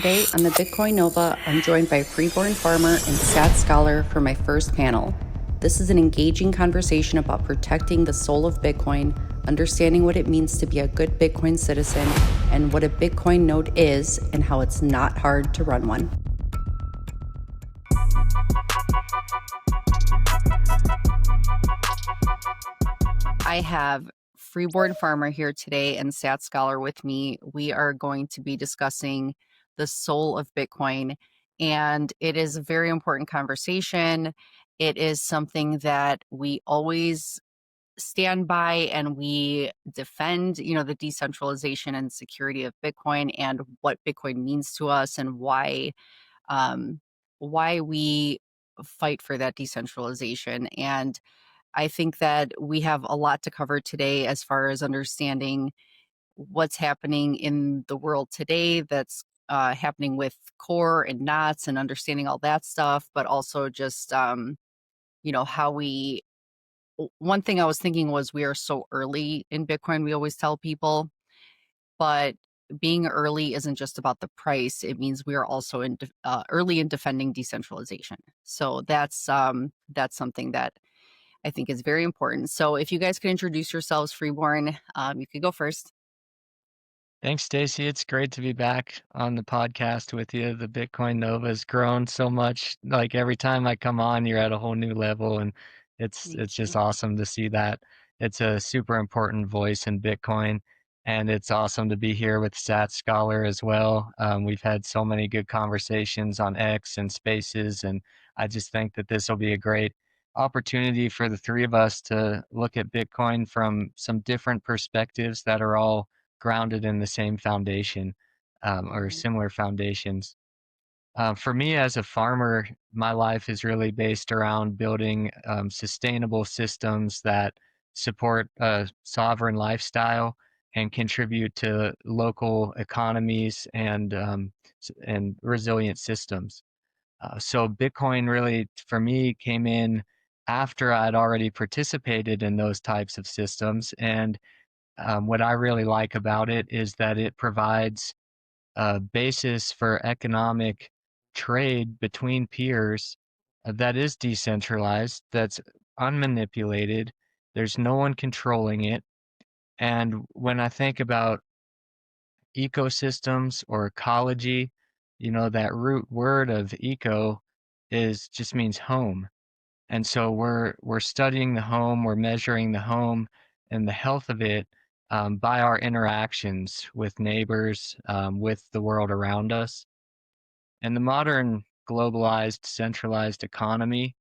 Today on the Bitcoin Nova, I'm joined by Freeborn Farmer and SatsScholar for my first panel. This is an engaging conversation about protecting the soul of Bitcoin, understanding what it means to be a good Bitcoin citizen, and what a Bitcoin node is, and how it's not hard to run one. I have Freeborn Farmer here today and SatsScholar with me. We are going to be discussing the soul of Bitcoin, and it is a very important conversation. It is something that we always stand by and we defend, the decentralization and security of Bitcoin and what Bitcoin means to us and why we fight for that decentralization. And I think that we have a lot to cover today as far as understanding what's happening in the world today that's happening with core and knots and understanding all that stuff, but also just, how we. One thing I was thinking was we are so early in Bitcoin, we always tell people, but being early isn't just about the price. It means we are also early in defending decentralization. So that's something that I think is very important. So if you guys could introduce yourselves, Freeborn, you could go first. Thanks, Staci. It's great to be back on the podcast with you. The Bitcoin Nova has grown so much. Like every time I come on, you're at a whole new level, and it's Thank just you. awesome to see that. It's a super important voice in Bitcoin, and it's awesome to be here with SatsScholar as well. We've had so many good conversations on X and Spaces, and I just think that this will be a great opportunity for the three of us to look at Bitcoin from some different perspectives that are all grounded in the same foundation or similar foundations. For me as a farmer, my life is really based around building sustainable systems that support a sovereign lifestyle and contribute to local economies and resilient systems. So Bitcoin really, for me, came in after I'd already participated in those types of systems. And what I really like about it is that it provides a basis for economic trade between peers that is decentralized, that's unmanipulated. There's no one controlling it. And when I think about ecosystems or ecology, that root word of eco is just means home. And so we're studying the home, we're measuring the home and the health of it by our interactions with neighbors, with the world around us. In the modern globalized, centralized economy,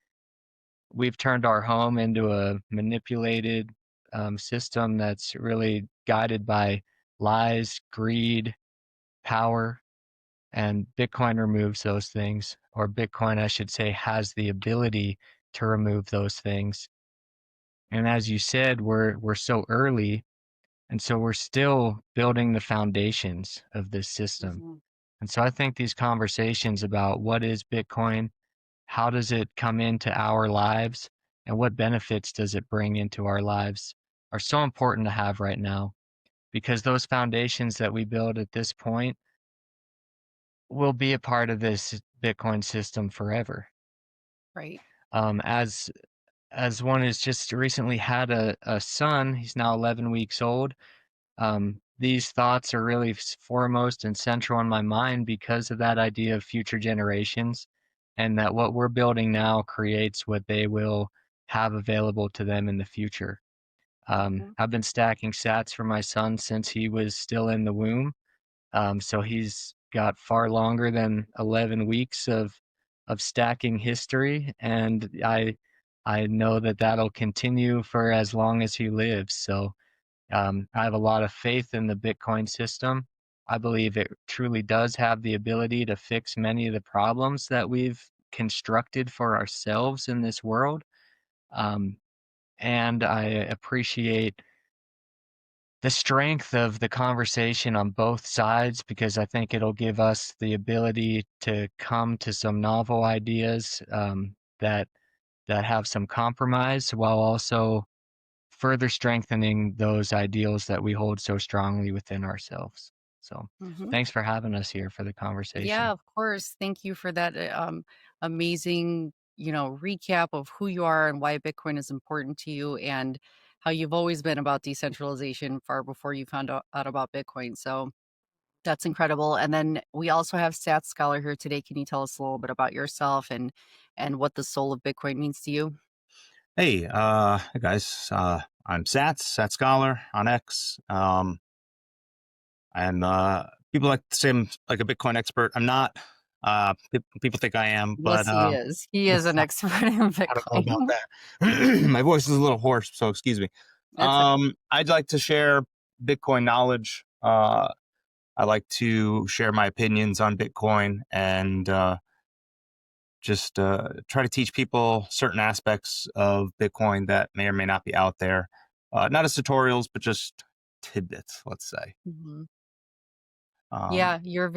we've turned our home into a manipulated system that's really guided by lies, greed, power, and Bitcoin removes those things, or Bitcoin, I should say, has the ability to remove those things. And as you said, we're so early, and so we're still building the foundations of this system. Mhm. And so I think these conversations about what is Bitcoin, how does it come into our lives, and what benefits does it bring into our lives are so important to have right now, because those foundations that we build at this point will be a part of this Bitcoin system forever. Right. Um, as as one has just recently had a son, he's now 11 weeks old. These thoughts are really foremost and central in my mind because of that idea of future generations, and that what we're building now creates what they will have available to them in the future. Mhm. I've been stacking sats for my son since he was still in the womb. So he's got far longer than 11 weeks of stacking history, and I know that that'll continue for as long as he lives. So I have a lot of faith in the Bitcoin system. I believe it truly does have the ability to fix many of the problems that we've constructed for ourselves in this world. Um, and I appreciate the strength of the conversation on both sides, because I think it'll give us the ability to come to some novel ideas that have some compromise while also further strengthening those ideals that we hold so strongly within ourselves. So Mhm. thanks for having us here for the Yeah, conversation. of course. Thank you for that amazing, recap of who you are and why Bitcoin is important to you and how you've always been about decentralization far before you found out about Bitcoin. So that's incredible. And then we also have SatsScholar here today. Can you tell us a little bit about yourself and what the soul of Bitcoin means to you? Hey guys, I'm SatsScholar on X. I'm people like to say I'm like a Bitcoin expert. I'm not. People think I am, but Yes, he is. He is an expert in I don't know about Bitcoin. that. My voice is a little hoarse, so excuse me. That's okay. I'd like to share Bitcoin knowledge. I like to share my opinions on Bitcoin and just try to teach people certain aspects of Bitcoin that may or may not be out there. Not as tutorials, but just tidbits, let's say. Mhm. Um, Yeah, you're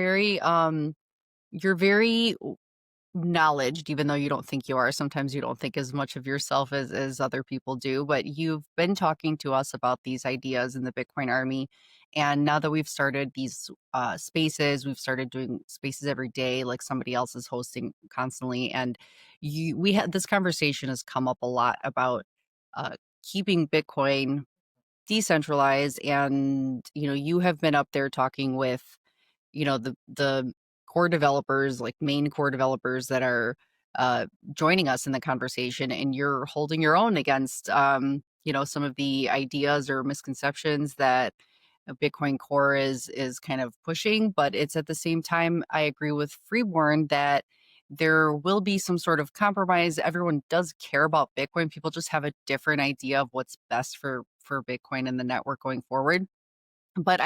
very knowledged, even though you don't think you are. Sometimes you don't think as much of yourself as other people do, but you've been talking to us about these ideas in the Bitcoin Army. And now that we've started these spaces, we've started doing spaces every day, like somebody else is hosting constantly. And we had this conversation has come up a lot about uh, keeping Bitcoin decentralized. And you have been up there talking with the core developers, like main core developers that are joining us in the conversation, and you're holding your own against some of the ideas or misconceptions that a Bitcoin core is kind of pushing. But it's at the same time, I agree with Freeborn that there will be some sort of compromise. Everyone does care about Bitcoin. People just have a different idea of what's best for Bitcoin and the network going forward. But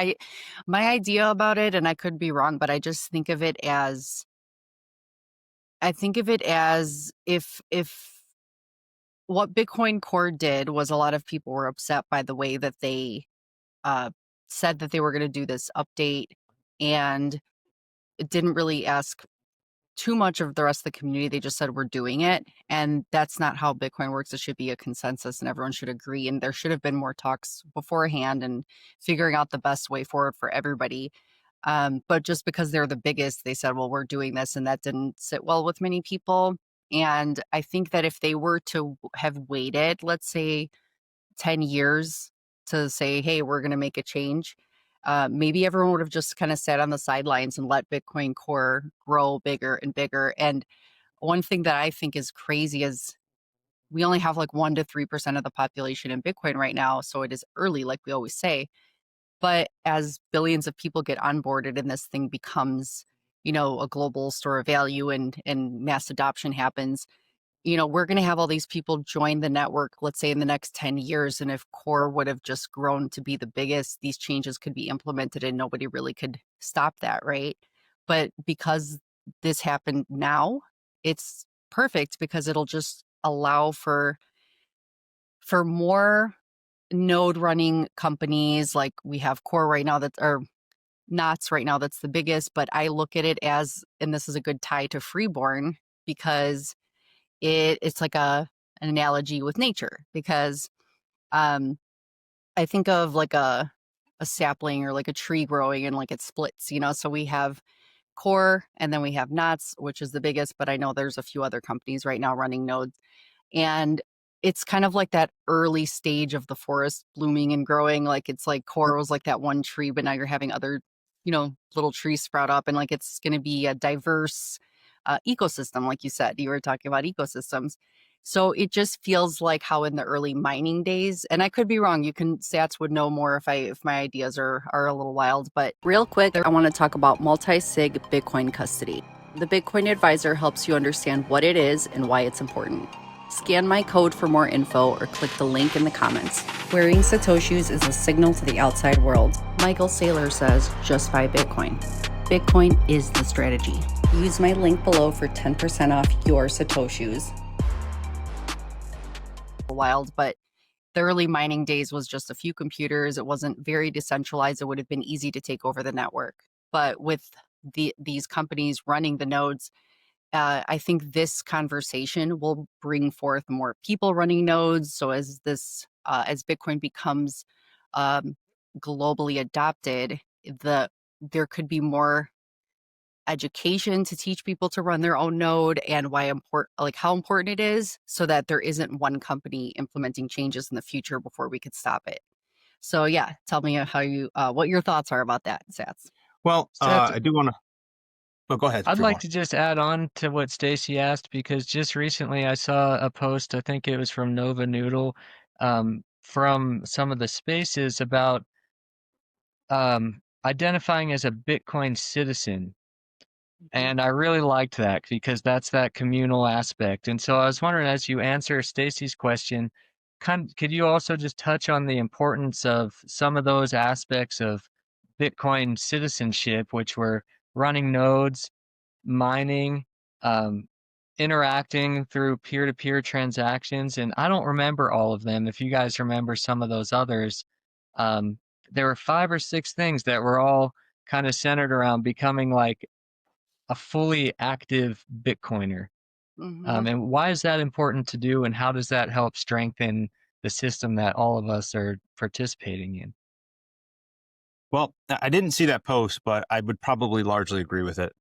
my idea about it, and I could be wrong, but I think of it as if what Bitcoin Core did was a lot of people were upset by the way that they uh, said that they were going to do this update, and it didn't really ask too much of the rest of the community. They just said we're doing it, and that's not how Bitcoin works. It should be a consensus, and everyone should agree. And there should have been more talks beforehand and figuring out the best way forward for everybody. But just because they're the biggest, they said, well, we're doing this. And that didn't sit well with many people. And I think that if they were to have waited, let's say 10 years to say, hey, we're going to make a change, maybe everyone would have just kind of sat on the sidelines and let Bitcoin Core grow bigger and bigger. And one thing that I think is crazy is we only have like 1 to 3% of the population in Bitcoin right now. So it is early, like we always say. But as billions of people get onboarded and this thing becomes, a global store of value and mass adoption happens, we're going to have all these people join the network, let's say in the next 10 years. And if Core would have just grown to be the biggest, these changes could be implemented and nobody really could stop that, right? But because this happened now, it's perfect because it'll just allow for more node running companies. Like we have Core right now that are Knots right now, that's the biggest. But I look at it as, and this is a good tie to Freeborn, because it's like an analogy with nature. Because um I think of like a sapling or like a tree growing and like it splits, so we have Core and then we have Knots, which is the biggest, but I know there's a few other companies right now running nodes. And it's kind of like that early stage of the forest blooming and growing. Like it's like Core was like that one tree, but now you're having other, little trees sprout up, and like it's going to be a diverse ecosystem. Like you said, you were talking about ecosystems. So it just feels like how in the early mining days, and I could be wrong. Sats would know more if my ideas are a little wild. But real quick, I want to talk about multi-sig Bitcoin custody. The Bitcoin Advisor helps you understand what it is and why it's important. Scan my code for more info or click the link in the comments. Wearing Satoshis is a signal to the outside world. Michael Saylor says, just buy Bitcoin. Bitcoin is the strategy. Use my link below for 10% off your Satoshis. Wild, but the early mining days was just a few computers. It wasn't very decentralized. It would have been easy to take over the network. But with these companies running the nodes, I think this conversation will bring forth more people running nodes. So as Bitcoin becomes um, globally adopted, the there could be more education to teach people to run their own node, and how important it is, so that there isn't one company implementing changes in the future before we could stop it. So yeah, tell me what your thoughts are about that, Sats. Well, Seth, I do want to. Oh, go ahead, I'd like Freeborn. to just add on to what Stacy asked, because just recently I saw a post, I think it was from Nova Noodle, from some of the spaces about identifying as a Bitcoin citizen. And I really liked that, because that's that communal aspect. And so I was wondering, as you answer Stacy's question, could you also just touch on the importance of some of those aspects of Bitcoin citizenship, which were running nodes, mining, um, interacting through peer-to-peer transactions? And I don't remember all of them. If you guys remember some of those others, there were 5 or 6 things that were all kind of centered around becoming like a fully active Bitcoiner. Mm-hmm. And why is that important to do, and how does that help strengthen the system that all of us are participating in? Well, I didn't see that post, but I would probably largely agree with it.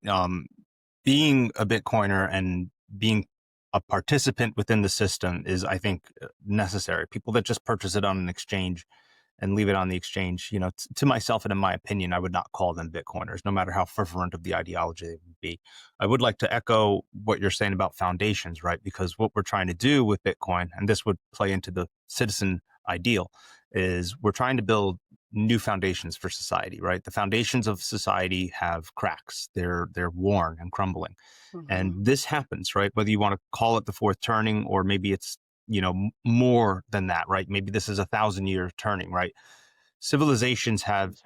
Being a Bitcoiner and being a participant within the system is, I think, necessary. People that just purchase it on an exchange and leave it on the exchange, to myself and in my opinion, I would not call them Bitcoiners, no matter how fervent of the ideology they would be. I would like to echo what you're saying about foundations, right? Because what we're trying to do with Bitcoin, and this would play into the citizen ideal, is we're trying to build new foundations for society, right? The foundations of society have cracks. They're worn and crumbling. Mm-hmm. And this happens, right? Whether you want to call it the fourth turning, or maybe it's more than that, right? Maybe this is 1,000-year turning, right? Civilizations have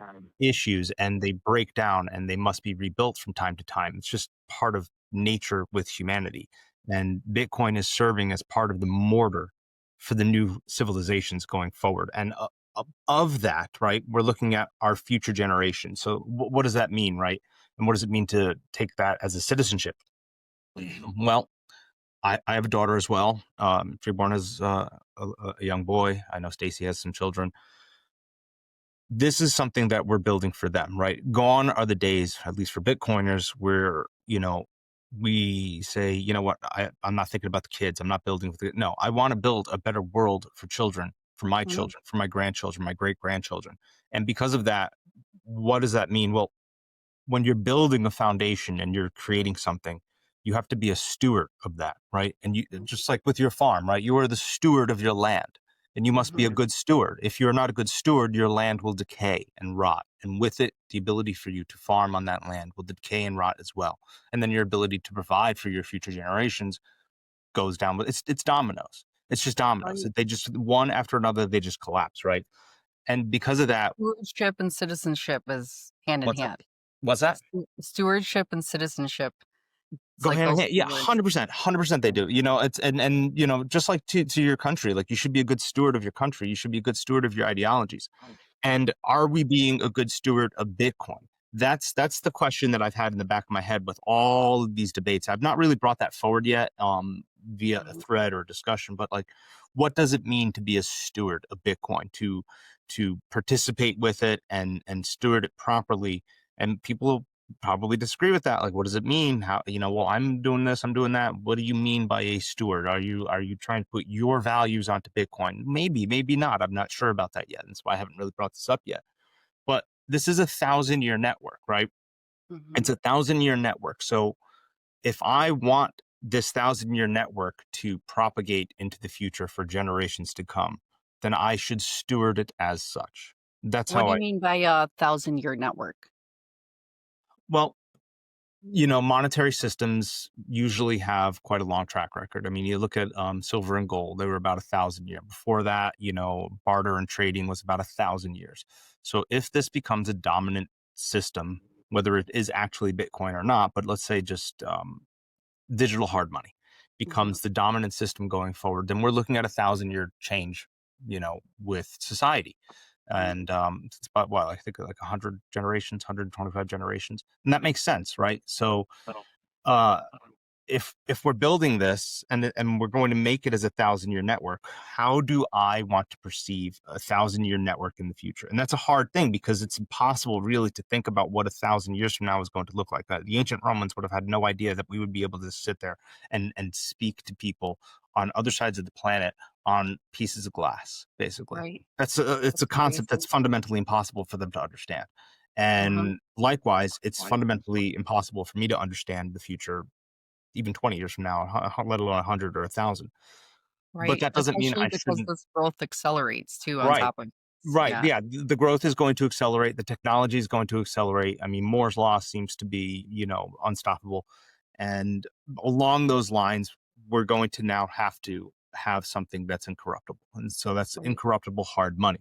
issues and they break down and they must be rebuilt from time to time. It's just part of nature with humanity. And Bitcoin is serving as part of the mortar for the new civilizations going forward. And of that, right, we're looking at our future generations. So what does that mean, right? And what does it mean to take that as a citizenship? Well, I have a daughter as well. Freeborn has a young boy. I know Staci has some children. This is something that we're building for them, right? Gone are the days, at least for Bitcoiners, where, we say, you know what, I'm not thinking about the kids. I'm not building with it. No, I want to build a better world for children, for my Mm-hmm. children, for my grandchildren, my great grandchildren. And because of that, what does that mean? Well, when you're building a foundation and you're creating something, you have to be a steward of that, right? And you, just like with your farm, right? You are the steward of your land, and you must be a good steward. If you're not a good steward, your land will decay and rot. And with it, the ability for you to farm on that land will decay and rot as well. And then your ability to provide for your future generations goes down. But it's dominoes. It's just dominoes. They just, one after another, they just collapse, right? And because of that, Stewardship and citizenship is hand in what's that? hand. What's that? Stewardship and citizenship. It's Go like hand in those hand. two Yeah, words. 100%, they do. It's and just like to your country, like you should be a good steward of your country. You should be a good steward of your ideologies. And are we being a good steward of Bitcoin? That's the question that I've had in the back of my head with all of these debates. I've not really brought that forward yet, via a thread or discussion, but like, what does it mean to be a steward of Bitcoin, to participate with it and steward it properly? And people probably disagree with that. Like, what does it mean? How, well, I'm doing this, I'm doing that. What do you mean by a steward? Are you trying to put your values onto Bitcoin? Maybe not. I'm not sure about that yet. And that's why I haven't really brought this up yet. But this is 1,000-year network, right? Mm-hmm. It's 1,000-year network. So if I want this 1,000-year network to propagate into the future for generations to come, then I should steward it as such. That's What how do you I, mean by a 1,000-year network? well, monetary systems usually have quite a long track record. I mean, you look at silver and gold; they were about 1,000 years. Before that, barter and trading was about 1,000 years. So, if this becomes a dominant system, whether it is actually Bitcoin or not, but let's say just digital hard money becomes the dominant system going forward, then we're looking at 1,000-year change, with society. And it's about what I think like 100 generations, 125 generations, and that makes sense, right? So, uh, if we're building this and we're going to make it as a 1,000-year network, how do I want to perceive a 1,000-year network in the future? And that's a hard thing because it's impossible really to think about what 1,000 years from now is going to look like. The ancient Romans would have had no idea that we would be able to sit there and speak to people on other sides of the planet on pieces of glass, basically. Right. It's That's a concept crazy. that's fundamentally impossible for them to understand. Uh-huh. And likewise, it's fundamentally impossible for me to understand the future even 20 years from now, let alone 100 or 1,000. But Right. that doesn't mean Especially I because shouldn't. this growth accelerates too on Right. top of this. Right. Yeah. Yeah. The growth is going to accelerate. The technology is going to accelerate. I mean, Moore's law seems to be, unstoppable. And along those lines, we're going to now have to have something that's incorruptible. And so that's Right. incorruptible hard money.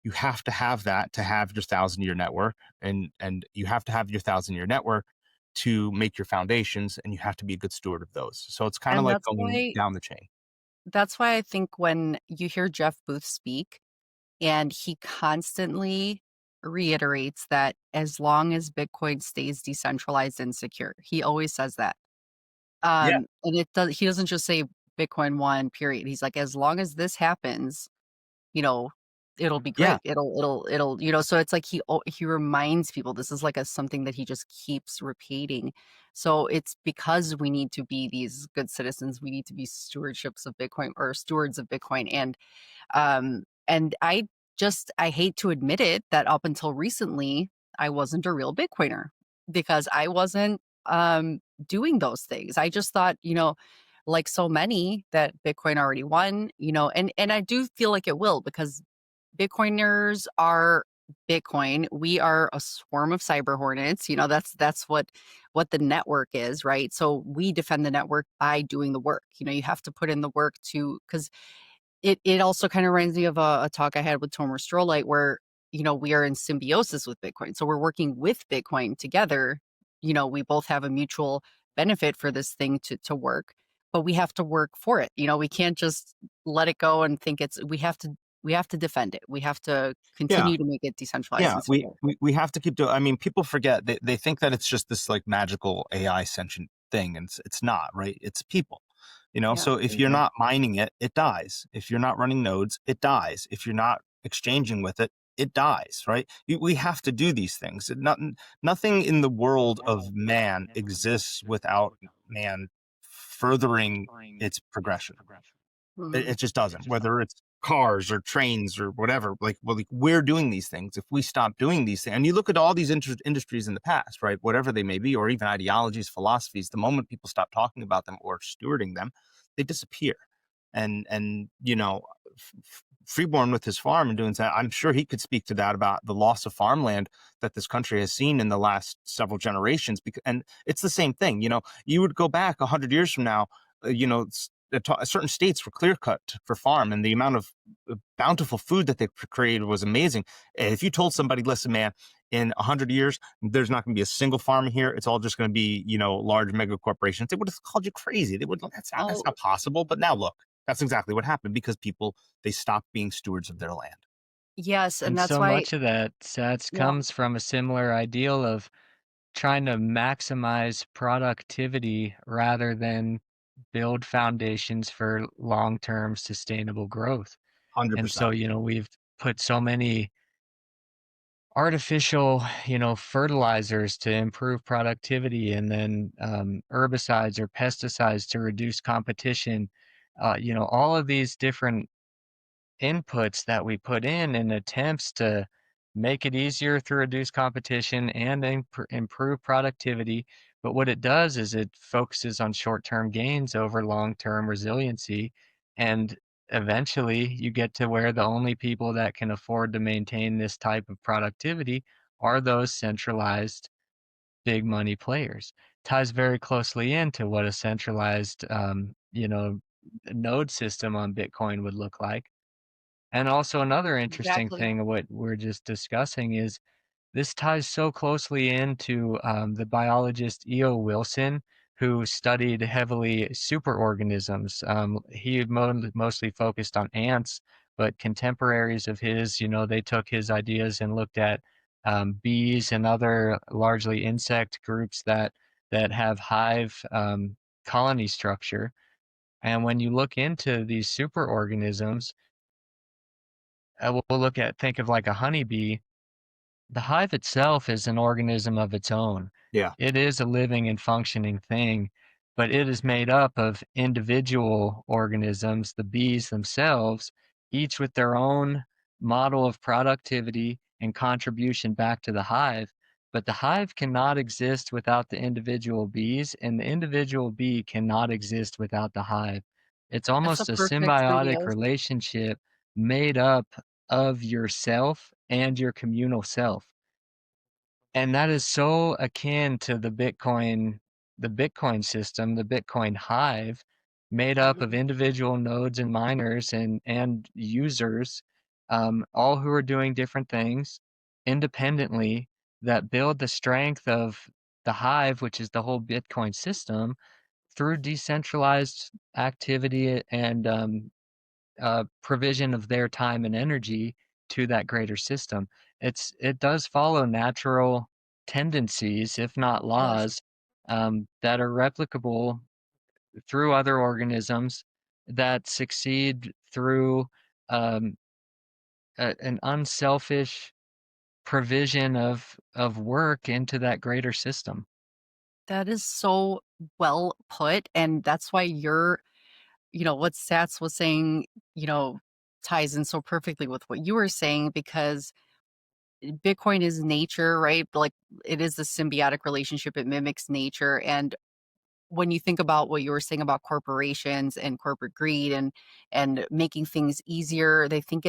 You have to have that to have your 1,000-year network, and you have to have your 1,000-year network to make your foundations, and you have to be a good steward of those. So it's kind of And like going down the chain. that's why I think when you hear Jeff Booth speak and he constantly reiterates that as long as Bitcoin stays decentralized and secure, he always says that. Yeah. And he doesn't just say Bitcoin one period. He's like, as long as this happens, you know, it'll be Yeah. great. It'll, so it's like he reminds people this is like something that he just keeps repeating. So it's because we need to be these good citizens. We need to be stewardships of Bitcoin or stewards of Bitcoin. And I hate to admit it that up until recently, I wasn't a real Bitcoiner because I wasn't doing those things. I just thought, like so many, that Bitcoin already won, and I do feel like it will because Bitcoiners are Bitcoin. We are a swarm of cyber hornets. That's what the network is, right? So we defend the network by doing the work. You have to put in the work to because it also kind of reminds me of a talk I had with Tomer Strolight where, we are in symbiosis with Bitcoin. So we're working with Bitcoin together. We both have a mutual benefit for this thing to work, but we have to work for it. We can't just let it go and think we have to defend it. We have to Yeah. continue to make it decentralized Yeah. and We, secure. we, we have to keep doing, I mean, people forget, they think that it's just this like magical AI sentient thing. And it's not, right? It's people, Yeah. so if you're not mining it, it dies. If you're not running nodes, it dies. If you're not exchanging with it, it dies, right? We have to do these things. Nothing in the world of man exists without man furthering its progression. It Mhm. just doesn't, whether it's cars or trains or whatever. Like we're doing these things. If we stop doing these things, and you look at all these industries in the past, right, whatever they may be, or even ideologies, philosophies, the moment people stop talking about them or stewarding them, they disappear. And Freeborn with his farm and doing that, I'm sure he could speak to that about the loss of farmland that this country has seen in the last several generations. And it's the same thing. You would go back 100 years from now, certain states were clear cut for farm, and the amount of bountiful food that they created was amazing. If you told somebody, listen, man, in 100 years, there's not going to be a single farm here. It's all just going to be, large mega corporations. They would have called you crazy. They would, that's Oh, not possible. But now look, that's exactly what happened because people, they stopped being stewards of their land. yes, and And that's so why. much of that, Sats, Yeah, comes from a similar ideal of trying to maximize productivity rather than build foundations for long-term sustainable growth. And 100%. so, we've put so many artificial, fertilizers to improve productivity and then herbicides or pesticides to reduce competition. All of these different inputs that we put in attempts to make it easier to reduce competition and improve productivity. But what it does is it focuses on short-term gains over long-term resiliency. And eventually you get to where the only people that can afford to maintain this type of productivity are those centralized big money players. Ties very closely into what a centralized, node system on Bitcoin would look like. And also another interesting exactly. thing of what we're just discussing is this ties so closely into the biologist E.O. Wilson, who studied heavily superorganisms. He mostly focused on ants, but contemporaries of his, they took his ideas and looked at bees and other largely insect groups that have hive colony structure. And when you look into these superorganisms, think of like a honeybee. The hive itself is an organism of its own. Yeah. It is a living and functioning thing, but it is made up of individual organisms, the bees themselves, each with their own model of productivity and contribution back to the hive. But the hive cannot exist without the individual bees, and the individual bee cannot exist without the hive. It's That's a almost a perfect symbiotic Symbiosis. relationship made up of yourself and your communal self. And that is so akin to the Bitcoin system, the Bitcoin Hive, made up of Mhm. individual nodes and miners and users, all who are doing different things independently that build the strength of the Hive, which is the whole Bitcoin system, through decentralized activity and provision of their time and energy to that greater system. It does follow natural tendencies, if not Yes. laws, that are replicable through other organisms that succeed through um, an unselfish provision of work into that greater system. That is so well put, and that's why what Sats was saying, ties in so perfectly with what you were saying because Bitcoin is nature, right? Like it is a symbiotic relationship. It mimics nature. And when you think about what you were saying about corporations and corporate greed and making things easier, they think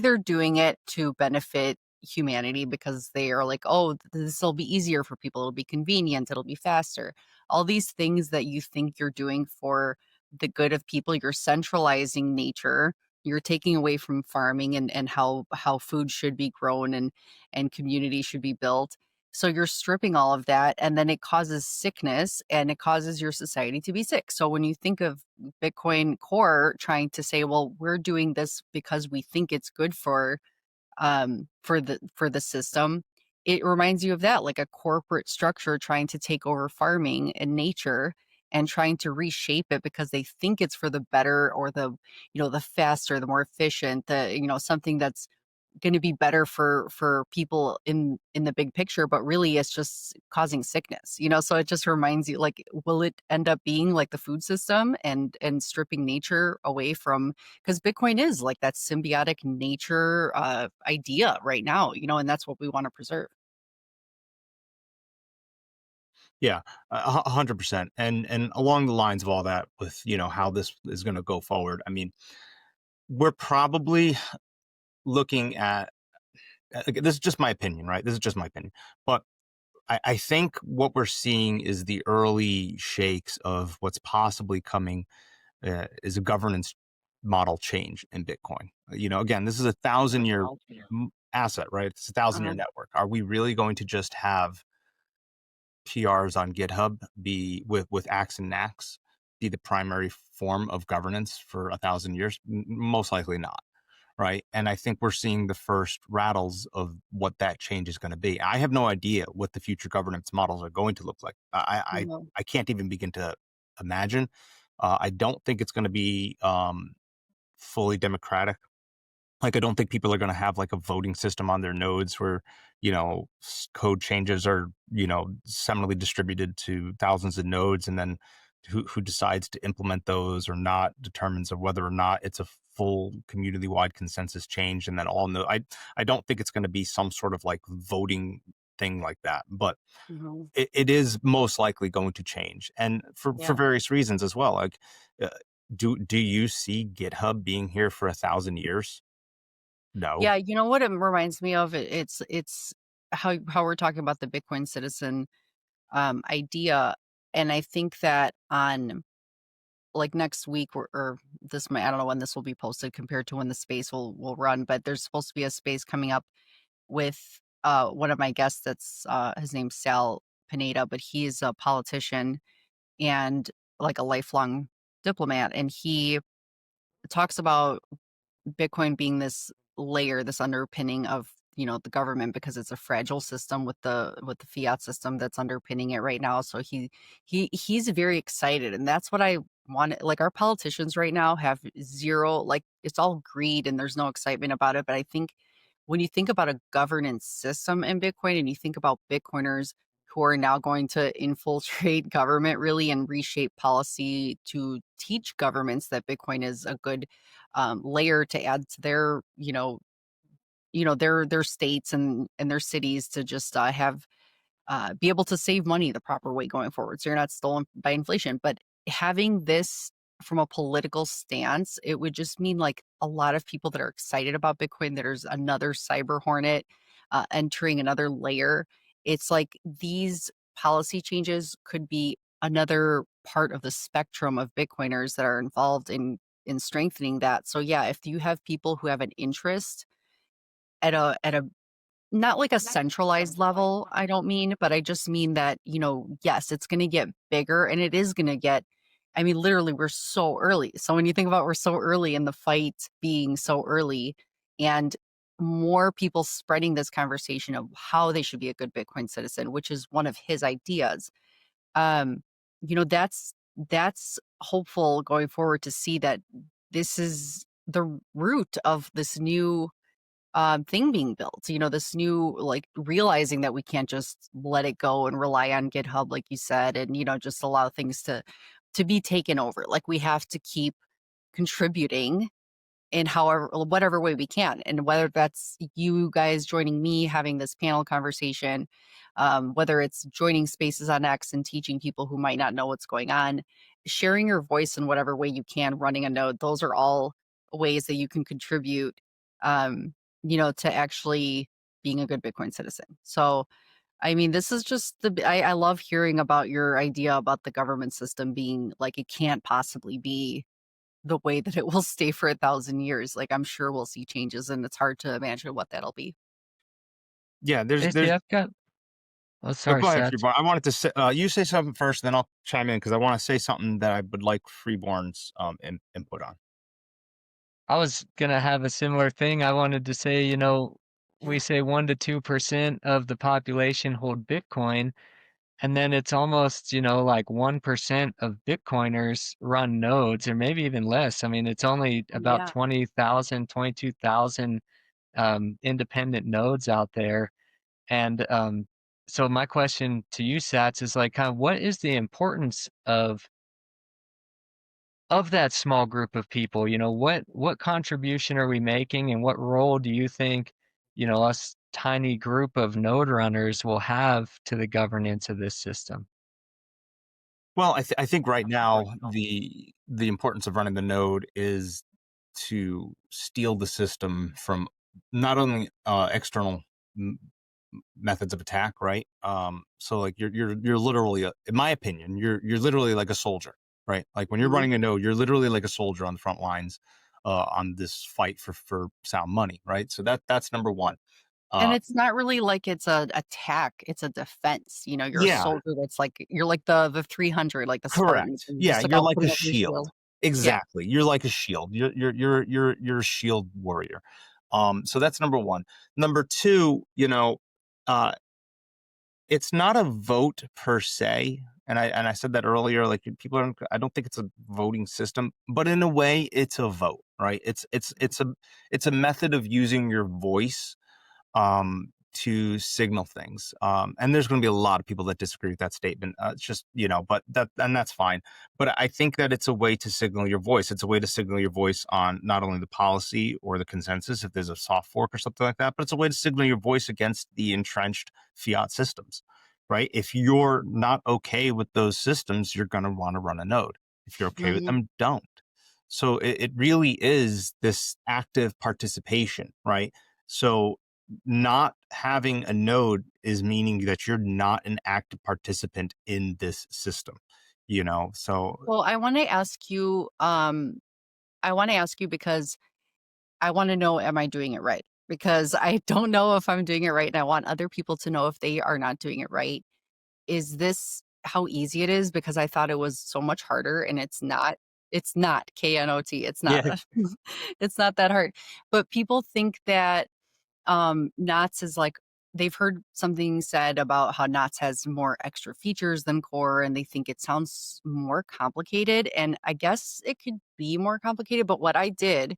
they're doing it to benefit humanity because they are like, oh, this will be easier for people, it'll be convenient, it'll be faster. All these things that you think you're doing for the good of people, you're centralizing nature, you're taking away from farming and how food should be grown and community should be built, so you're stripping all of that, and then it causes sickness and it causes your society to be sick. So when you think of Bitcoin Core trying to say, well, we're doing this because we think it's good for the system, it reminds you of that, like a corporate structure trying to take over farming and nature and trying to reshape it because they think it's for the better or the faster, the more efficient, something that's going to be better for people in the big picture, but really it's just causing sickness, so it just reminds you, like, will it end up being like the food system and stripping nature away from, because Bitcoin is like that symbiotic nature idea right now, and that's what we want to preserve. Yeah, 100%. And along the lines of all that, with how this is going to go forward, I mean, we're probably looking at, this is just my opinion, right? This is just my opinion, but I think what we're seeing is the early shakes of what's possibly coming, is a governance model change in Bitcoin. Again, this is a 1,000-year asset, right? It's a 1,000-year Uh-huh. network. Are we really going to just have PRs on GitHub be with Axe and Nax be the primary form of governance for 1,000 years? Most likely not, right? And I think we're seeing the first rattles of what that change is going to be. I have no idea what the future governance models are going to look like. Mhm. I can't even begin to imagine. I don't think it's going to be fully democratic. Like, I don't think people are going to have like a voting system on their nodes where, code changes are, similarly distributed to thousands of nodes, and then who decides to implement those or not determines of whether or not it's a full community wide consensus change. And then all know, I don't think it's going to be some sort of like voting thing like that, but Mhm. it is most likely going to change, and for Yeah. various reasons as well. Like, uh, do you see GitHub being here for 1,000 years? No. Yeah, you know what it reminds me of? It's how we're talking about the Bitcoin citizen idea. And I think that on like next week or this might, I don't know when this will be posted compared to when the space will run, but there's supposed to be a space coming up with one of my guests that's his name's Sal Pineda, but he's a politician and like a lifelong diplomat. And he talks about Bitcoin being this layer, this underpinning of the government, because it's a fragile system with the fiat system that's underpinning it right now. So he's very excited, and that's what I want. Like, our politicians right now have zero, like, it's all greed and there's no excitement about it. But I think when you think about a governance system in Bitcoin, and you think about Bitcoiners who are now going to infiltrate government really and reshape policy to teach governments that Bitcoin is a good layer to add to their, their states and their cities, to just have be able to save money the proper way going forward, so you're not stolen by inflation. But having this from a political stance, it would just mean, like, a lot of people that are excited about Bitcoin, there's another cyber hornet entering another layer. It's like these policy changes could be another part of the spectrum of Bitcoiners that are involved in strengthening that. So yeah, if you have people who have an interest at a not like a centralized level, I don't mean, but I just mean that, yes, it's going to get bigger, and it is going to get, I mean, literally, we're so early. So when you think about, we're so early in the fight, being so early, and more people spreading this conversation of how they should be a good Bitcoin citizen, which is one of his ideas. Um, that's hopeful going forward, to see that this is the root of this new thing being built, this new, like, realizing that we can't just let it go and rely on GitHub, like you said, and, just allow things to be taken over. Like, we have to keep contributing in whatever way we can. And whether that's you guys joining me, having this panel conversation, whether it's joining spaces on X and teaching people who might not know what's going on, sharing your voice in whatever way you can, running a node, those are all ways that you can contribute, to actually being a good Bitcoin citizen. So, I mean, this is just I love hearing about your idea about the government system being like, it can't possibly be the way that it will stay for 1,000 years. Like, I'm sure we'll see changes, and it's hard to imagine what that'll be. Yeah, there's Stacy, I've got. Oh, oh, sorry, go ahead, Sats. Freeborn. I wanted to say, you say something first, then I'll chime in because I want to say something that I would like Freeborn's input on. I was gonna have a similar thing. I wanted to say, we say 1 to 2% of the population hold Bitcoin, and then it's almost, like 1% of Bitcoiners run nodes, or maybe even less. I mean, it's only about Yeah. 20,000, 22,000 independent nodes out there. And so my question to you, Sats, is like, kind of, what is the importance of that small group of people? What contribution are we making, and what role do you think, us tiny group of node runners will have to the governance of this system? Well, I think right now the importance of running the node is to steal the system from not only external methods of attack, right? So like you're literally, in my opinion, you're literally like a soldier, right? Like when you're running a node, you're literally like a soldier on the front lines on this fight for sound money, right? So that's number one. And Uh, it's not really like it's a attack, it's a defense. You're a yeah, soldier that's like, you're like the 300, like the Spartans, correct. and Yeah, just you're about like a putting up your shield. shield. Yeah. Exactly. You're like a shield. You're a shield warrior. So that's number one. Number two, uh, it's not a vote per se, and I said that earlier. Like people are, I don't think it's a voting system, but in a way, it's a vote, right? It's a method of using your voice to signal things. And there's going to be a lot of people that disagree with that statement. It's just, but that's fine. But I think that it's a way to signal your voice. It's a way to signal your voice on not only the policy or the consensus, if there's a soft fork or something like that, but it's a way to signal your voice against the entrenched fiat systems, right? If you're not okay with those systems, you're going to want to run a node. If you're okay with Mhm. them, don't. So it really is this active participation, right? So not having a node is meaning that you're not an active participant in this system, so Well, I want to ask you because I want to know, am I doing it right? Because I don't know if I'm doing it right, and I want other people to know if they are not doing it right. Is this how easy it is? Because I thought it was so much harder, and it's not. It's not KNOT. It's not. yeah. It's not that hard. But people think that Knots is like, they've heard something said about how Knots has more extra features than Core, and they think it sounds more complicated. And I guess it could be more complicated, but what I did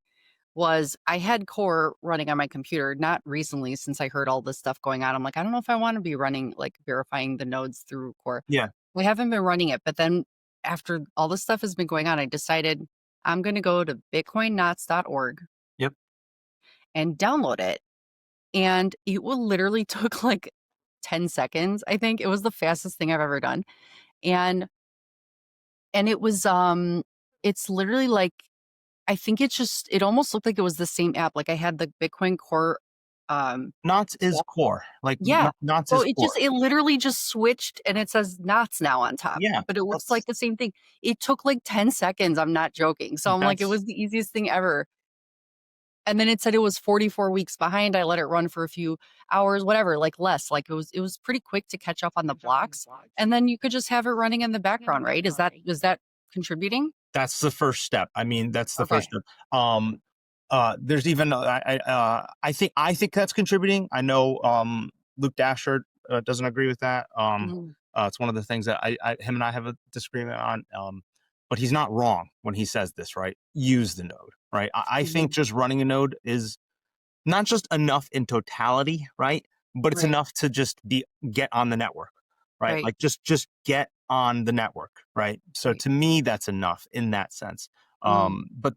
was I had Core running on my computer, not recently since I heard all this stuff going on. I'm like, I don't know if I want to be running, like verifying the nodes through Core. Yeah. We haven't been running it, but then after all this stuff has been going on, I decided I'm going to go to bitcoinknots.org Yep. and download it. And it will literally took like 10 seconds. I think it was the fastest thing I've ever done. And it was it's literally like, I think it's just, it almost looked like it was the same app. Like I had the Bitcoin Core Knots is yeah. core. Like Yeah. Knots So is core. it literally just switched and it says Knots now on top. Yeah, But it looks like the same thing. It took like 10 seconds. I'm not joking. So I'm like, it was the easiest thing ever. And then it said it was 44 weeks behind. I let it run for a few hours, whatever, like less. Like it was pretty quick to catch up on the blocks. And then you could just have it running in the background, right? Is that contributing? That's the first step. I mean, that's the Okay. first step. There's even I think that's contributing. I know Luke Dashard doesn't agree with that. It's one of the things that him and I have a disagreement on. But he's not wrong when he says this, right? Use the node, right? I think just running a node is not just enough in totality, right? But it's Right. enough to just get on the network, right? Right. Like just get on the network, right? So Right. to me, that's enough in that sense. But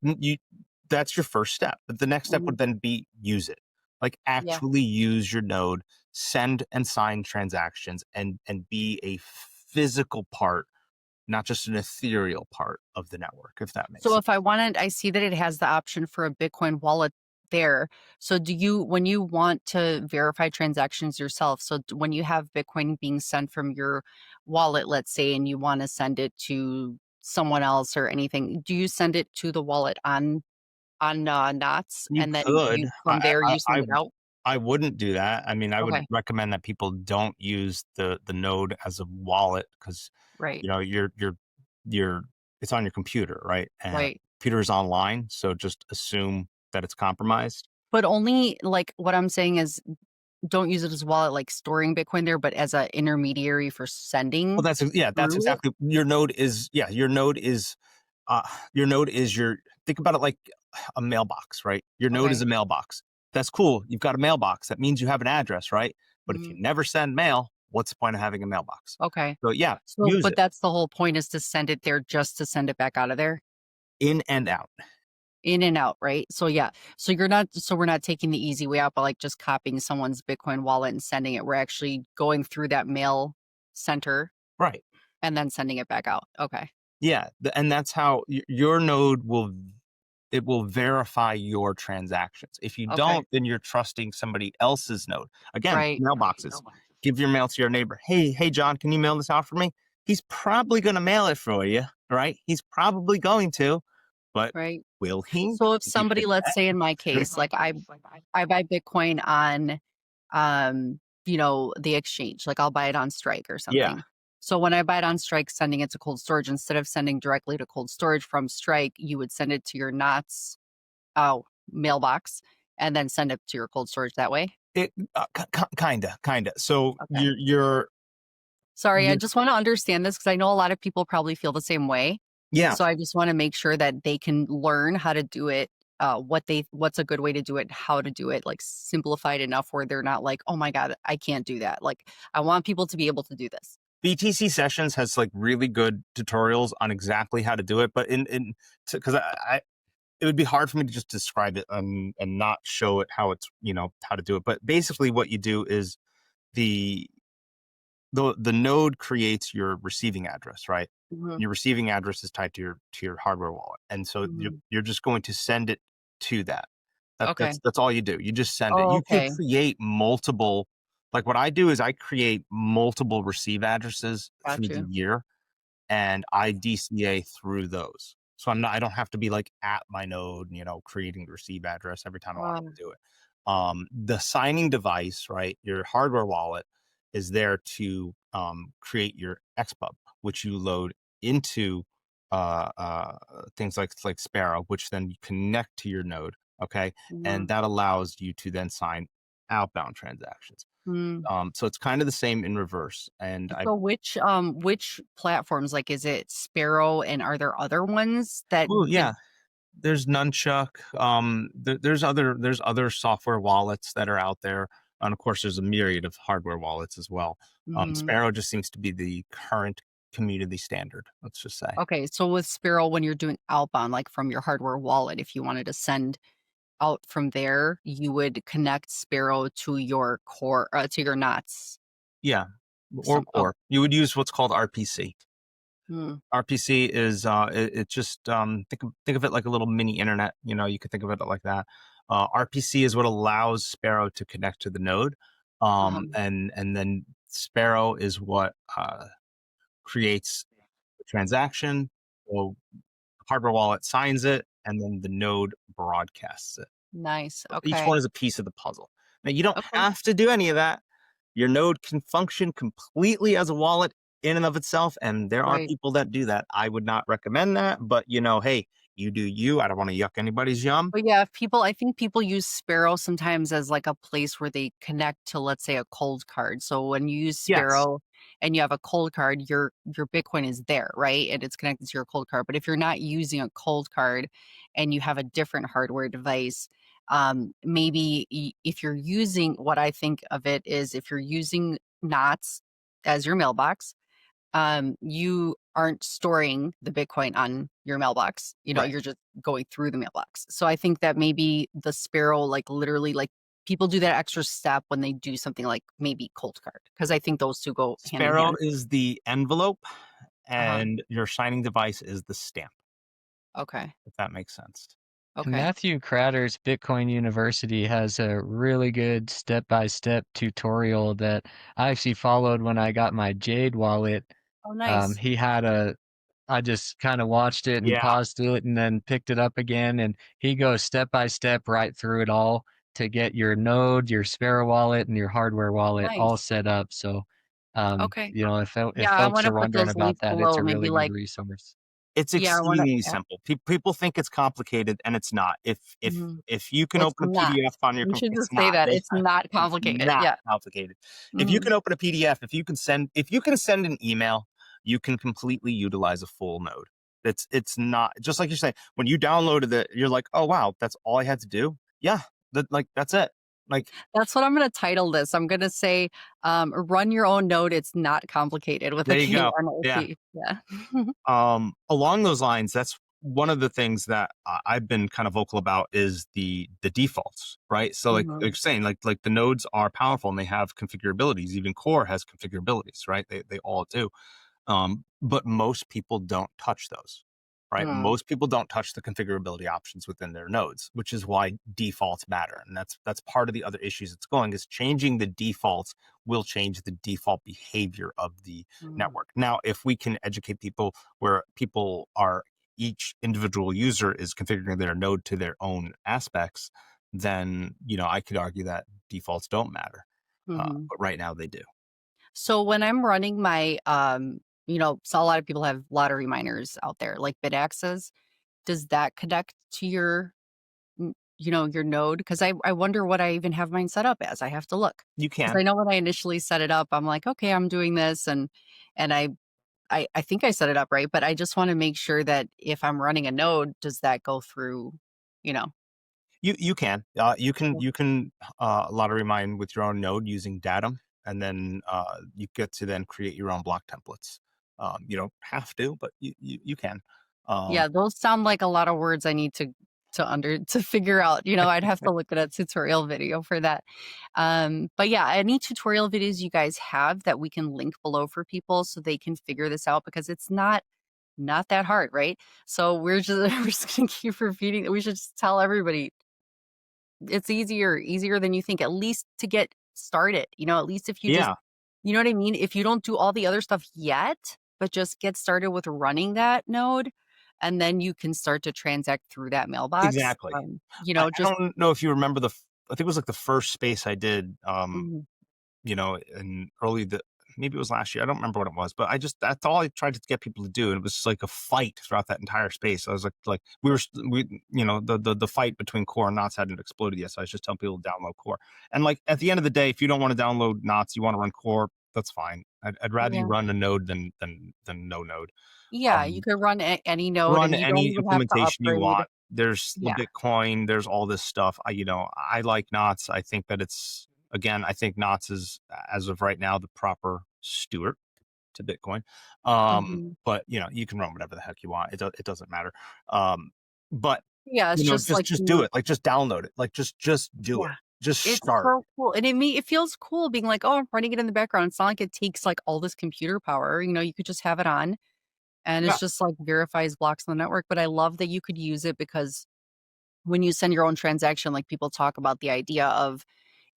that's your first step. But the next step would then be use it. Like actually use your node, send and sign transactions, and be a physical part, not just an ethereal part of the network, if that makes So sense. if I wanted, I see that it has the option for a Bitcoin wallet there. So when you want to verify transactions yourself, so when you have Bitcoin being sent from your wallet, let's say, and you want to send it to someone else or anything, do you send it to the wallet on Knots, You and then could. from there you send it out? I wouldn't do that. I mean, I would Okay. recommend that people don't use the node as a wallet because Right. you're it's on your computer, right? And Right. computer is online, so just assume that it's compromised. But only, like, what I'm saying is, don't use it as a wallet, like storing Bitcoin there, but as an intermediary for sending. Well, that's through it? exactly your node is your think about it like a mailbox, right? Your node is Okay. a mailbox. That's cool. You've got a mailbox. That means you have an address, right? But if you never send mail, what's the point of having a mailbox? Okay. So yeah, So, use but it that's the whole point, is to send it there just to send it back out of there? in and out. In and out, right? So yeah. So we're not taking the easy way out by like just copying someone's Bitcoin wallet and sending it. We're actually going through that mail center Right. and then sending it back out. Okay. Yeah, and that's how your node will verify your transactions. If you Okay. don't, then you're trusting somebody else's node. Again, Right. mailboxes. Give your mail to your neighbor. Hey, John, can you mail this out for me? He's probably going to mail it for you, right? He's probably going to, but Right. will he? So if You somebody, could let's bet. say in my case, like I buy Bitcoin on the exchange, like I'll buy it on Strike or Yeah. something. So when I buy it on Strike, sending it to cold storage, instead of sending directly to cold storage from Strike, you would send it to your Knots mailbox and then send it to your cold storage that way. It kinda. So Okay. you're Sorry, I you're just want to understand this because I know a lot of people probably feel the same way. yeah. So I just want to make sure that they can learn how to do it, what's a good way to do it, how to do it, like simplified enough where they're not like, oh my God, I can't do that. Like I want people to be able to do this. BTC Sessions has like really good tutorials on exactly how to do it, but because it would be hard for me to just describe it and not show it how it's how to do it. But basically, what you do is the node creates your receiving address, right? Your receiving address is tied to your hardware wallet, and so you're just going to send it to that. Okay. That's all you do. You just send it. Oh, You could okay. create multiple. Like what I do is I create multiple receive addresses through the Gotcha. year, and I DCA through those. So I don't have to be like at my node, creating the receive address every time I want to do it. The signing device, right? Your hardware wallet is there to create your XPub, which you load into things like Sparrow, which then you connect to your node. Okay. And that allows you to then sign outbound transactions. Mm. So it's kind of the same in reverse. And So which platforms, like, is it Sparrow, and are there other ones that yeah, there's Nunchuck. There's other software wallets that are out there, and of course, there's a myriad of hardware wallets as well. Mhm. Sparrow just seems to be the current community standard. Let's just say. Okay, so with Sparrow, when you're doing outbound, like from your hardware wallet, if you wanted to send out from there, you would connect Sparrow to your core, to your knots. Yeah, or Oh, core. You would use what's called RPC. mm, RPC is it just think of it like a little mini internet. You could think of it like that. RPC is what allows Sparrow to connect to the node, uh-huh, and then Sparrow is what creates the transaction. So the hardware wallet signs it, and then the node broadcasts it. nice. Each Okay. one is a piece of the puzzle. Now you don't Okay. have to do any of that. Your node can function completely as a wallet in and of itself, and there are Right. people that do that. I would not recommend that, but hey, you do you. I don't want to yuck anybody's yum. But yeah, if people I think people use Sparrow sometimes as like a place where they connect to, let's say, a cold card. So when you use Yes. Sparrow and you have a cold card, your Bitcoin is there, right? And it's connected to your cold card. But if you're not using a cold card and you have a different hardware device, maybe if you're using, what I think of it is, if you're using Knots as your mailbox, you aren't storing the Bitcoin on your mailbox. Right. You're just going through the mailbox. So I think that maybe the Sparrow, like, literally, like, people do that extra step when they do something like maybe cold card, because I think those two go hand in Sparrow hand. is the envelope, Uh-huh. and your signing device is the stamp, Okay. if that makes sense. And Okay. Matthew Cratter's Bitcoin University has a really good step-by-step tutorial that I actually followed when I got my Jade wallet. Oh, nice. He had I just kind of watched it and Yeah. paused it and then picked it up again. And he goes step by step right through it all to get your node, your Sparrow wallet, and your hardware wallet all Nice. set up. So, Okay. if Yeah, I folks want to are put wondering those about links that, it's below. a Maybe really good like, resource. It's yeah, I want exceedingly to. simple. People think it's complicated, and it's not. If you can It's open a not. PDF on your We should it's just say not. that They it's not It's complicated. not Yeah. complicated. If you Hmm. can open a PDF, if you can send an email, you can completely utilize a full node. It's not just like you're saying. When you downloaded it, you're like, oh wow, that's all I had to do. Yeah, that's it. Like That's what I'm gonna title this. I'm gonna say, "Run your own node. It's not complicated," with a there you go. Yeah. KNOT. Yeah. Along those lines, that's one of the things that I've been kind of vocal about is the defaults, right? So like Mhm, saying like the nodes are powerful and they have configurabilities. Even Core has configurabilities, right? They all do. But most people don't touch those, right? mm, Most people don't touch the configurability options within their nodes, which is why defaults matter. And that's part of the other issues it's going is changing the defaults will change the default behavior of the mm, network. Now, if we can educate people where people are each individual user is configuring their node to their own aspects, then I could argue that defaults don't matter. mhm. But right now they do. So when I'm running my, so a lot of people have lottery miners out there, like BitAxes. Does that connect to your node? Because I wonder what I even have mine set up as. I have to look. You Because can. I know when I initially set it up, I'm like, "Okay, I'm doing this," and I think I set it up right, but I just wanna make sure that if I'm running a node, does that go through, you know? You can. You can Yeah. you can lottery mine with your own node using Datum, and then you get to then create your own block templates. You don't have to, but you can. Um, Yeah, those sound like a lot of words I need to figure out, I'd have to look at a tutorial video for that. But yeah, any tutorial videos you guys have that we can link below for people so they can figure this out, because it's not that hard, right? So we're just we're just gonna keep repeating. We should just tell everybody it's easier than you think, at least to get started. At least if you just, yeah, you know what I mean? If you don't do all the other stuff yet, but just get started with running that node, and then you can start to transact through that mailbox. exactly. I Just don't know if you remember I think it was like the first space I did. mhm, In early maybe it was last year. I don't remember what it was, but that's all I tried to get people to do. And it was like a fight throughout that entire space. I was like the fight between core and knots hadn't exploded yet. So I was just telling people to download core. And like at the end of the day, if you don't want to download knots, you want to run core, that's fine. I'd rather you Yeah. run a node than no node. Yeah, you could run any node Run and you don't any even have to implementation you upgrade. want. There's the Yeah. Bitcoin, there's all this stuff. I like knots. I think that I think knots is, as of right now, the proper steward to Bitcoin. Mhm. But you can run whatever the heck you want. It doesn't matter. But Yeah, it's just like just do it. Like just download it. Like just do it. yeah. Just It's start. so cool, and it feels cool being like, "Oh, I'm running it in the background." It's not like it takes, like, all this computer power, you could just have it on, and Yeah. it's just, like, verifies blocks on the network, but I love that you could use it because when you send your own transaction, like, people talk about the idea of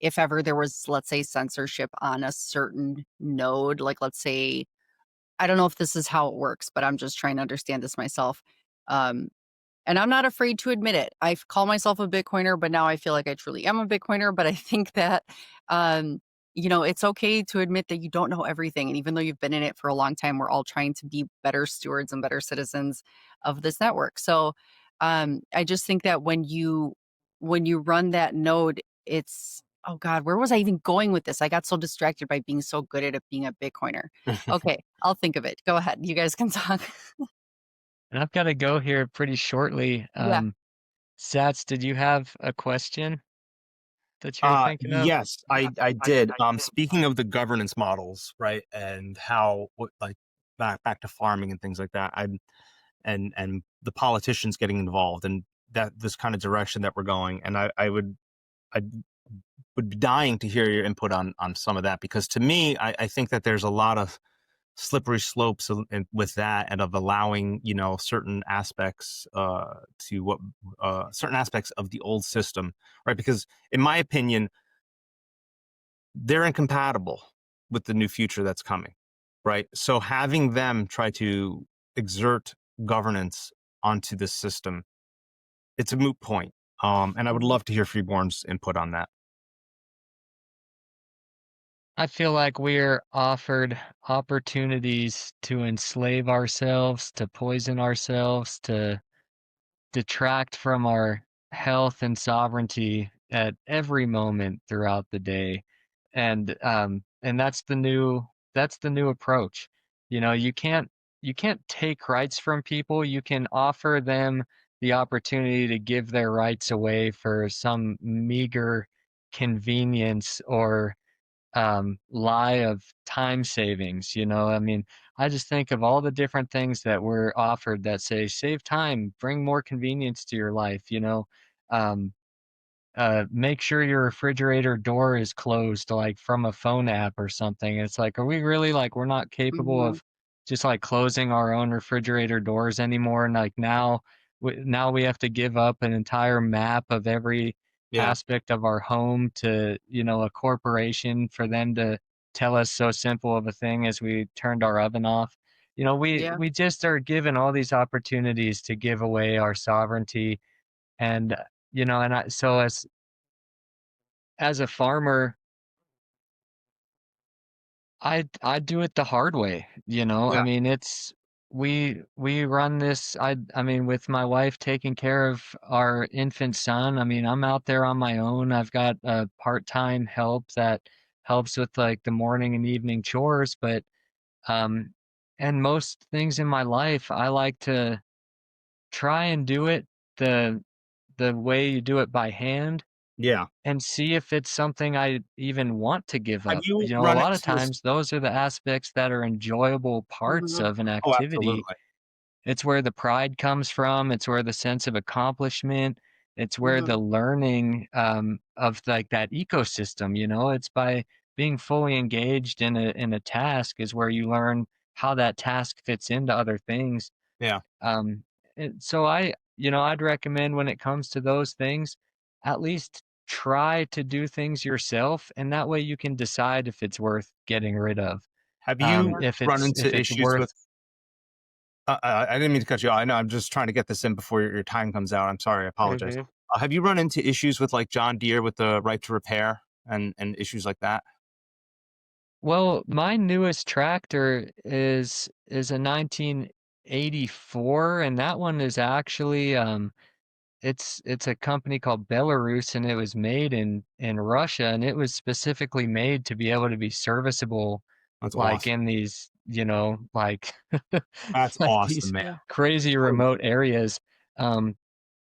if ever there was, let's say, censorship on a certain node, like, let's say I don't know if this is how it works, but I'm just trying to understand this myself, um and I'm not afraid to admit it. I call myself a Bitcoiner, but now I feel like I truly am a Bitcoiner. But I think that, um, it's okay to admit that you don't know everything. And even though you've been in it for a long time, we're all trying to be better stewards and better citizens of this network. So I just think that when you run that node, it's oh God, where was I even going with this? I got so distracted by being so good at it being a Bitcoiner. Okay, I'll think of it. Go ahead. You guys can talk. And I've got to go here pretty shortly. Yeah. Sats, did you have a question that you were thinking of? Yes, I did. Speaking of the governance models, right, and how like back to farming and things like that. And the politicians getting involved and that this kind of direction that we're going. And I would be dying to hear your input on some of that, because to me, I think that there's a lot of slippery slopes with that, and of allowing certain aspects certain aspects of the old system, right? Because in my opinion, they're incompatible with the new future that's coming, right? So having them try to exert governance onto this system, it's a moot point. And I would love to hear Freeborn's input on that. I feel like we're offered opportunities to enslave ourselves, to poison ourselves, to detract from our health and sovereignty at every moment throughout the day. And that's the new approach. You can't take rights from people. You can offer them the opportunity to give their rights away for some meager convenience or lie of time savings. I mean, I just think of all the different things that we're offered that say save time, bring more convenience to your life. Um, make sure your refrigerator door is closed, like from a phone app or something. It's like, are we really like we're not capable Mhm. of just like closing our own refrigerator doors anymore? And like now we have to give up an entire map of every Yeah, aspect of our home to a corporation for them to tell us so simple of a thing as we turned our oven off. we Yeah. we just are given all these opportunities to give away our sovereignty. And so as a farmer, I do it the hard way. I yeah, mean, we run this. I mean, with my wife taking care of our infant son. I mean, I'm out there on my own. I've got a part-time help that helps with like the morning and evening chores, but um, and most things in my life, I like to try and do it the the way you do it by hand yeah. and see if it's something I even want to give Have up. you A run lot of into this? times those are the aspects that are enjoyable parts Mhm. of an Oh, activity. absolutely. It's where the pride comes from. It's where the sense of accomplishment. It's where Mhm. the learning of like that ecosystem. It's by being fully engaged in a task is where you learn how that task fits into other things. Yeah. um, so I'd recommend when it comes to those things, at least try to do things yourself, and that way you can decide if it's worth getting rid of. Have you Yeah. If run it's into if it's issues worth. with? I didn't mean to cut you off. I know I'm just trying to get this in before your time comes out. I'm sorry. I apologize. Mhm. Have you run into issues with like John Deere with the right to repair and issues like that? Well, my newest tractor is a 1984, and that one is actually it's a company called Belarus, and it was made in Russia, and it was specifically made to be able to be serviceable, That's like awesome. in these, like That's like awesome, these man. Yeah, crazy remote areas. Um,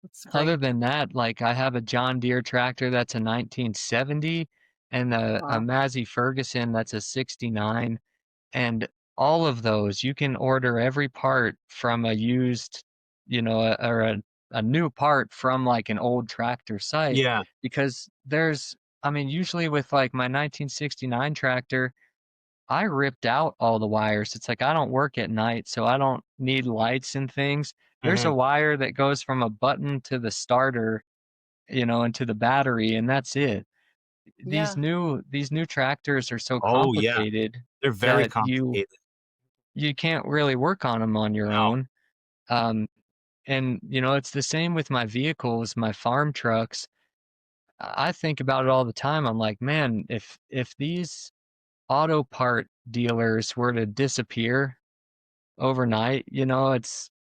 that's Other great. than that, like I have a John Deere tractor that's a 1970 and a Wow. Massey Ferguson that's a 69. And all of those, you can order every part from a used, or a new part from like an old tractor site Yeah. because I mean, usually with like my 1969 tractor, I ripped out all the wires. It's like I don't work at night, so I don't need lights and things. There's Hmm. a wire that goes from a button to the starter, and to the battery, and that's it. These Yeah, new tractors are so Oh yeah, complicated they're very that you complicated. you can't really work on them on your No. own. Um, and it's the same with my vehicles, my farm trucks. I think about it all the time. I'm like, man, if these auto part dealers were to disappear overnight, you'd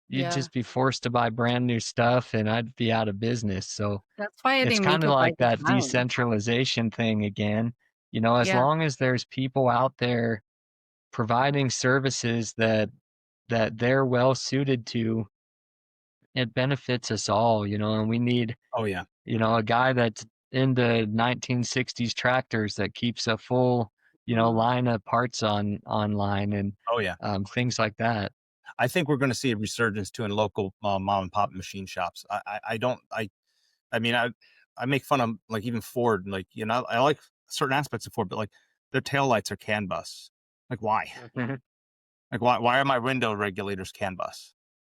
yeah. just be forced to buy brand new stuff and I'd be out of business. So That's why they it's make kind of it by like that design. decentralization thing again. As Yeah. long as there's people out there providing services that they're well suited to, it benefits us all, and we need, Oh yeah. a guy that's into 1960s tractors that keeps a full, Mhm. line of parts online and Oh yeah. things like that. I think we're going to see a resurgence too in local mom and pop machine shops. I don't. I mean, I make fun of like even Ford. Like I like certain aspects of Ford, but like their taillights are CAN bus. Like why? Mhm. Like why are my window regulators CAN bus?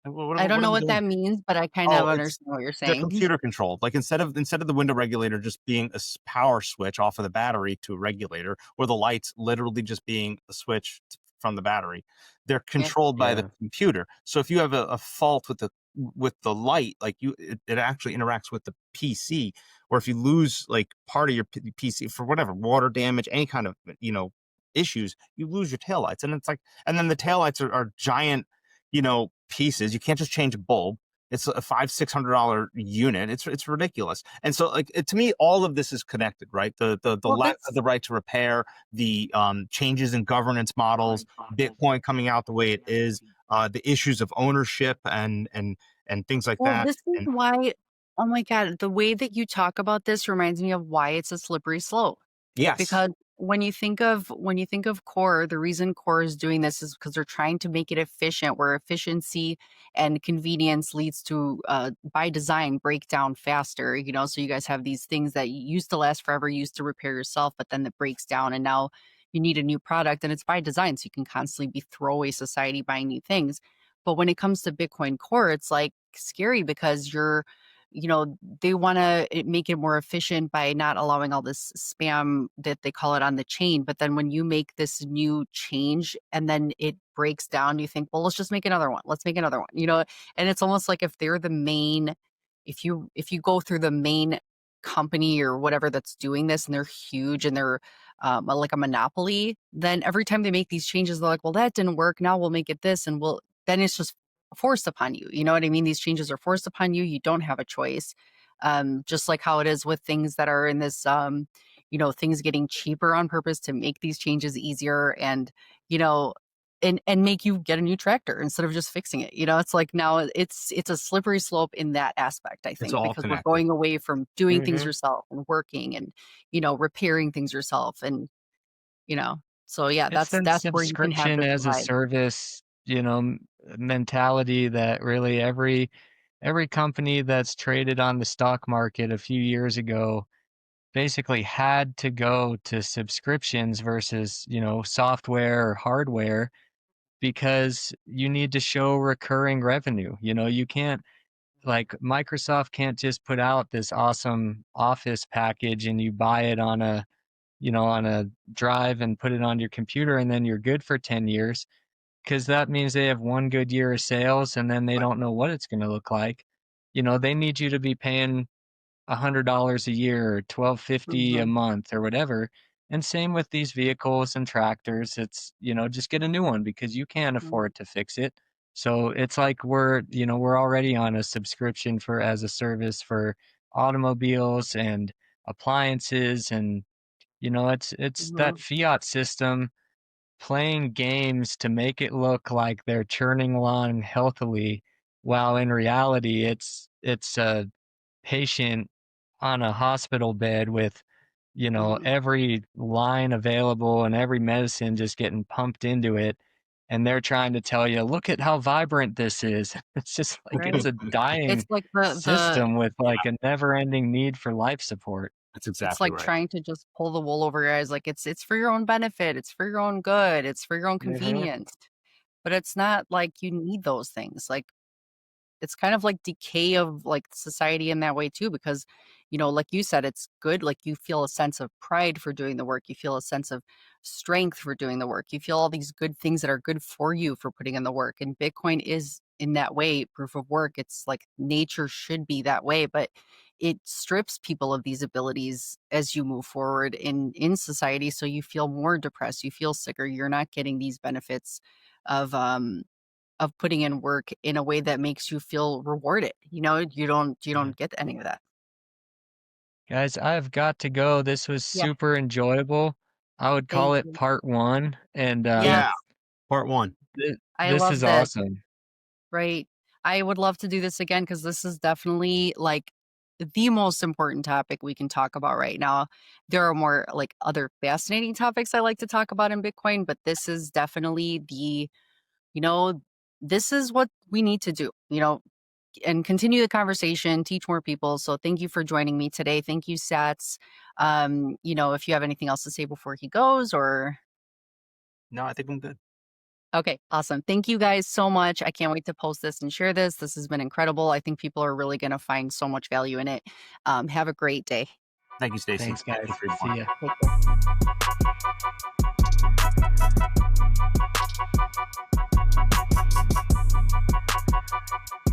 Like, I don't what are know we what doing? that means, but I kind Oh, of it's understand what you're they're saying. computer controlled. Like instead of the window regulator just being a power switch off of the battery to a regulator, or the lights literally just being a switch from the battery, they're Yeah. controlled by the Yeah. computer. So if you have a fault with the light, like it actually interacts with the PC, or if you lose like part of your PC for whatever water damage, any kind of issues, you lose your taillights, and it's like, and then the taillights are giant, pieces. You can't just change a bulb. It's a $500-600 unit. It's ridiculous. And so, like to me, all of this is connected, right? The Well, lack of that's the right to repair, the changes in governance models, Bitcoin coming out the way it is, the issues of ownership and things like well, that. this is And why, oh my God, the way that you talk about this reminds me of why it's a slippery slope. yes, Because when you think of core, the reason core is doing this is because they're trying to make it efficient, where efficiency and convenience leads to by design breakdown faster. So you guys have these things that used to last forever, used to repair yourself, but then it breaks down, and now you need a new product, and it's by design, so you can constantly be throwaway society buying new things. But when it comes to Bitcoin Core, it's like scary because they want to make it more efficient by not allowing all this spam that they call it on the chain. But then when you make this new change and then it breaks down, you think, well, let's just make another one. Let's make another one. And it's almost like if they're the main, if you go through the main company or whatever that's doing this and they're huge and they're like a monopoly, then every time they make these changes, they're like, well, that didn't work. Now we'll make it this, and then it's just forced upon you. You know what I mean? These changes are forced upon you. You don't have a choice. Just like how it is with things that are in this, things getting cheaper on purpose to make these changes easier and, you know, and make you get a new tractor instead of just fixing it. It's like now it's a slippery slope in that aspect, I it's think, all because we're connected. going away from doing things Hmm. yourself and working and, repairing things yourself and, so yeah, It's that that's where you can have subscription this as a divide. service, mentality that really every company that's traded on the stock market a few years ago basically had to go to subscriptions versus, software or hardware because you need to show recurring revenue. You can't, like Microsoft can't just put out this awesome Office package and you buy it on a drive and put it on your computer and then you're good for 10 years because that means they have one good year of sales and then they Right. don't know what it's going to look like. They need you to be paying $100 a year or $12.50 a Mhm. month or whatever. And same with these vehicles and tractors. It's, just get a new one because you can't Mm. afford to fix it. So it's like we're already on a subscription for as a service for automobiles and appliances, and it's that Mhm. fiat system playing games to make it look like they're churning along healthily, while in reality it's a patient on a hospital bed with, Mhm. every line available and every medicine just getting pumped into it. And they're trying to tell you, look at how vibrant this is. It's just like it's Right. a It's dying like the system with like a never ending need for life support. That's it's exactly like right. trying to just pull the wool over your eyes, like, it's for your own benefit, it's for your own good, it's for your own Hmm. convenience, but it's not like you need those things, like, it's kind of like decay of, like, society in that way too because, like you said, it's good, like, you feel a sense of pride for doing the work, you feel a sense of strength for doing the work, you feel all these good things that are good for you for putting in the work, and Bitcoin is, in that way, proof of work. It's like nature should be that way, but it strips people of these abilities as you move forward in society, so you feel more depressed, you feel sicker, you're not getting these benefits of, putting in work in a way that makes you feel rewarded, you don't get any of that. Guys, I've got to go. This was Yeah, super enjoyable. I would call thank it you. part one. And Yes, Yeah. Part one. I this love is this, awesome. right? I would love to do this again because this is definitely, like, the most important topic we can talk about right now. There are more, like, other fascinating topics I like to talk about in Bitcoin, but this is definitely you know, this is what we need to do, and continue the conversation, teach more people. So thank you for joining me today. Thank you, Sats. If you have anything else to say before he goes, or No, I think I'm good. okay, awesome. Thank you guys so much. I can't wait to post this and share this. This has been incredible. I think people are really going to find so much value in it. Have a great day. Thank you, Stacy. Thanks, Thank you, guys. Freeborn. See ya. Take care.